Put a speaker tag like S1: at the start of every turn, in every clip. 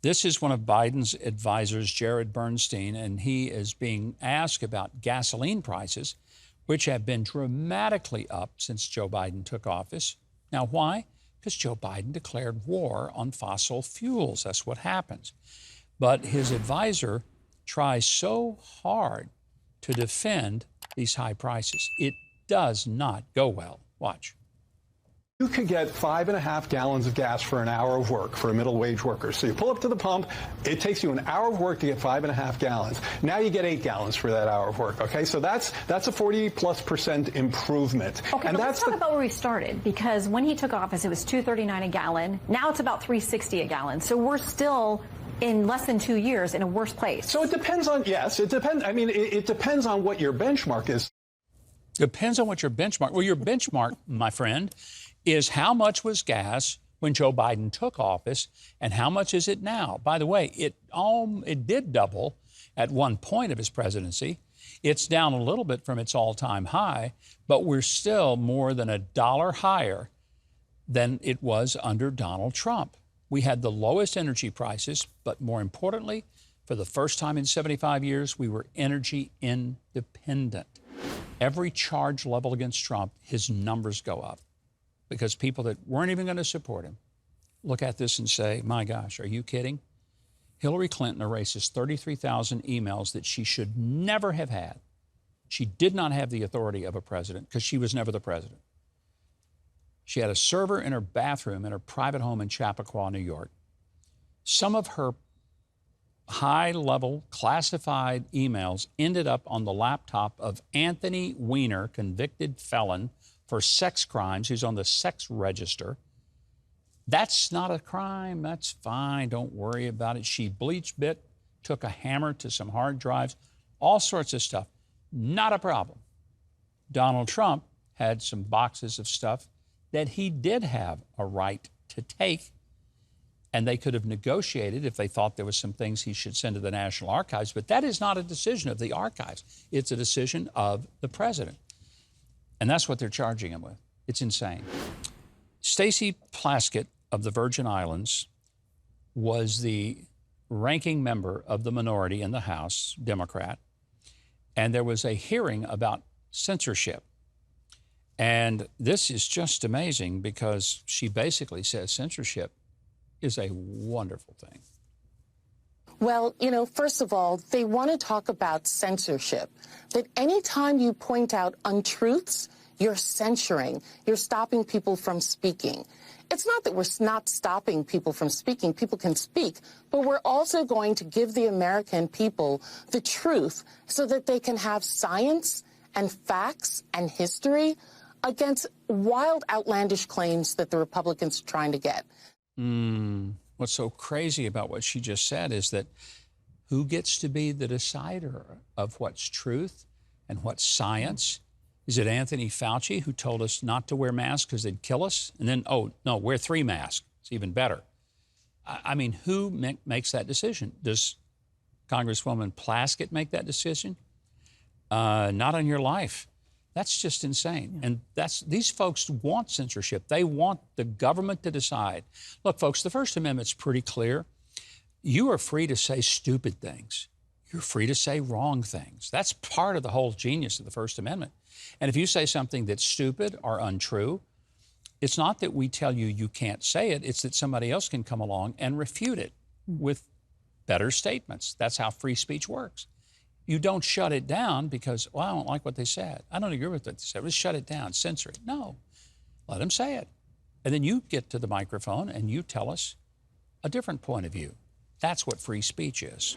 S1: This is one of Biden's advisors, Jared Bernstein, and he is being asked about gasoline prices, which have been dramatically up since Joe Biden took office. Now, why? Because Joe Biden declared war on fossil fuels. That's what happens. But his advisor tries so hard to defend these high prices. It does not go well. Watch.
S2: You could get 5.5 gallons of gas for an hour of work for a middle wage worker. So you pull up to the pump, it takes you an hour of work to get 5.5 gallons. Now you get 8 gallons for that hour of work. Okay, so that's a 40+% improvement.
S3: Okay,
S2: and
S3: but let's talk about where we started, because when he took office, it was $2.39 a gallon. Now it's about $3.60 a gallon. So we're still, in less than 2 years, in a worse place.
S2: So it depends on, yes, it depends. I mean, it depends on what your benchmark is.
S1: Depends on what your benchmark. Well, your benchmark, my friend, is how much was gas when Joe Biden took office and how much is it now? By the way, it did double at one point of his presidency. It's down a little bit from its all-time high, but we're still more than $1 higher than it was under Donald Trump. We had the lowest energy prices, but more importantly, for the first time in 75 years, we were energy independent. Every charge level against Trump, his numbers go up, because people that weren't even going to support him look at this and say, my gosh, are you kidding? Hillary Clinton erases 33,000 emails that she should never have had. She did not have the authority of a president because she was never the president. She had a server in her bathroom in her private home in Chappaqua, New York. Some of her high-level classified emails ended up on the laptop of Anthony Weiner, convicted felon for sex crimes. He's on the sex register. That's not a crime. That's fine. Don't worry about it. She bleach bit, took a hammer to some hard drives, all sorts of stuff. Not a problem. Donald Trump had some boxes of stuff that he did have a right to take, and they could have negotiated if they thought there was some things he should send to the National Archives. But that is not a decision of the archives. It's a decision of the president. And that's what they're charging him with. It's insane. Stacy Plaskett of the Virgin Islands was the ranking member of the minority in the House, Democrat. And there was a hearing about censorship. And this is just amazing because she basically says censorship is a wonderful thing.
S4: Well, you know, first of all, they want to talk about censorship, that anytime you point out untruths, you're censoring, you're stopping people from speaking. It's not that we're not stopping people from speaking. People can speak, but we're also going to give the American people the truth so that they can have science and facts and history against wild, outlandish claims that the Republicans are trying to get.
S1: What's so crazy about what she just said is that who gets to be the decider of what's truth and what's science? Is it Anthony Fauci, who told us not to wear masks because they'd kill us? And then, oh, no, wear 3 masks. It's even better. I mean, who makes that decision? Does Congresswoman Plaskett make that decision? Not on your life. That's just insane. And these folks want censorship. They want the government to decide. Look, folks, the First Amendment's pretty clear. You are free to say stupid things. You're free to say wrong things. That's part of the whole genius of the First Amendment. And if you say something that's stupid or untrue, it's not that we tell you you can't say it. It's that somebody else can come along and refute it with better statements. That's how free speech works. You don't shut it down because, well, I don't like what they said. I don't agree with what they said. Let's shut it down, censor it. No, let them say it. And then you get to the microphone and you tell us a different point of view. That's what free speech is.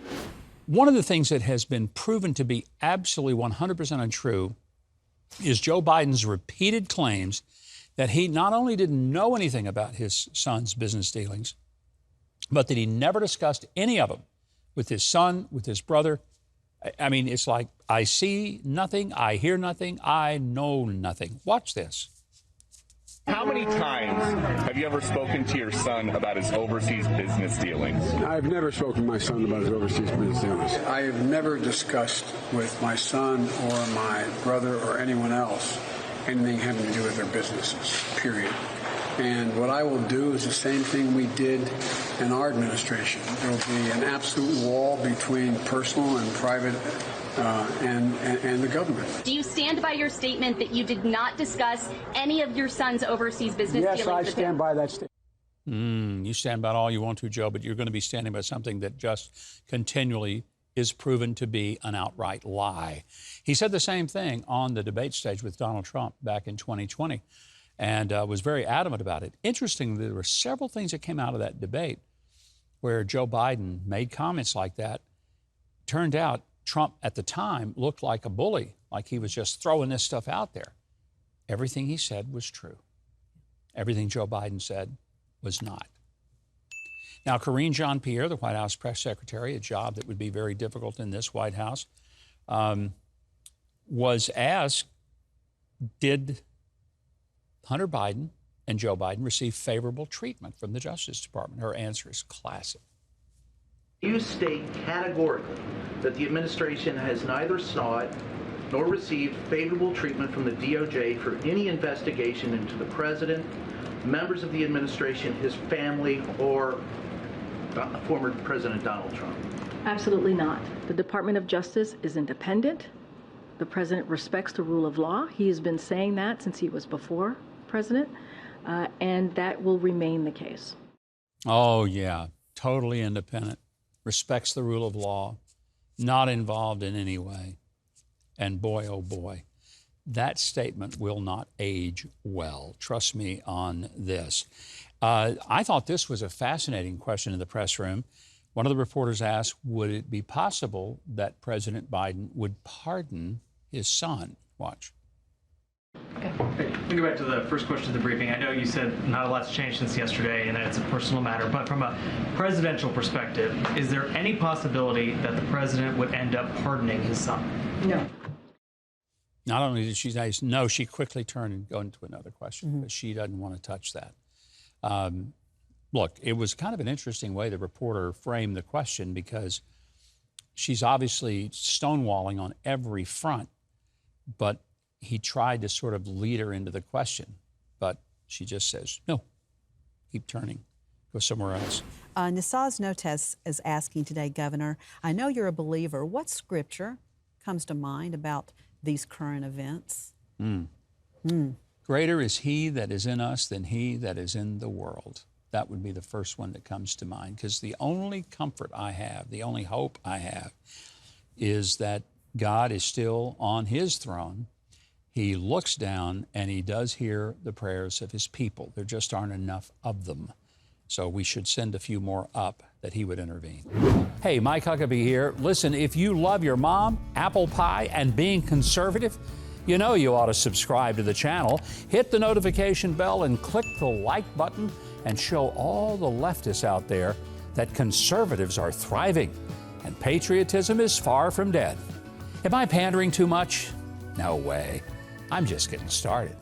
S1: One of the things that has been proven to be absolutely 100% untrue is Joe Biden's repeated claims that he not only didn't know anything about his son's business dealings, but that he never discussed any of them with his son, with his brother. I mean, it's like, I see nothing, I hear nothing, I know nothing. Watch this.
S5: How many times have you ever spoken to your son about his overseas business dealings?
S6: I've never spoken to my son about his overseas business dealings.
S7: I have never discussed with my son or my brother or anyone else anything having to do with their businesses, period. And what I will do is the same thing we did in our administration. There will be an absolute wall between personal and private and the government.
S8: Do you stand by your statement that you did not discuss any of your son's overseas business dealings?
S7: Yes, I stand by that statement.
S1: You stand by all you want to, Joe, but you're going to be standing by something that just continually is proven to be an outright lie. He said the same thing on the debate stage with Donald Trump back in 2020 and was very adamant about it. Interestingly, there were several things that came out of that debate where Joe Biden made comments like that. Turned out Trump at the time looked like a bully, like he was just throwing this stuff out there. Everything he said was true. Everything Joe Biden said was not. Now, Karine Jean-Pierre, the White House press secretary, a job that would be very difficult in this White House, was asked, did Hunter Biden and Joe Biden receive favorable treatment from the Justice Department? Her answer is classic.
S9: You state categorically that the administration has neither sought nor received favorable treatment from the DOJ for any investigation into the president, members of the administration, his family, or former President Donald Trump.
S10: Absolutely not. The Department of Justice is independent. The president respects the rule of law. He has been saying that since he was before president, and that will remain the case.
S1: Oh, yeah, totally independent. Respects the rule of law, not involved in any way. And boy, oh boy, that statement will not age well. Trust me on this. I thought this was a fascinating question in the press room. One of the reporters asked, would it be possible that President Biden would pardon his son? Watch.
S11: Okay. Let me go back to the first question of the briefing. I know you said not a lot's changed since yesterday and that it's a personal matter, but from a presidential perspective, is there any possibility that the president would end up pardoning his son?
S10: No.
S1: Not only did she say no, she quickly turned and go into another question, but she doesn't want to touch that. Look, it was kind of an interesting way the reporter framed the question because she's obviously stonewalling on every front, but he tried to sort of lead her into the question, but she just says, no, keep turning, go somewhere else.
S12: Nisaz Notes is asking today, Governor, I know you're a believer. What scripture comes to mind about these current events?
S1: Greater is he that is in us than he that is in the world. That would be the first one that comes to mind, because the only comfort I have, the only hope I have, is that God is still on his throne. He looks down and he does hear the prayers of his people. There just aren't enough of them. So we should send a few more up that he would intervene. Hey, Mike Huckabee here. Listen, if you love your mom, apple pie, and being conservative, you know you ought to subscribe to the channel, hit the notification bell, and click the like button and show all the leftists out there that conservatives are thriving and patriotism is far from dead. Am I pandering too much? No way. I'm just getting started.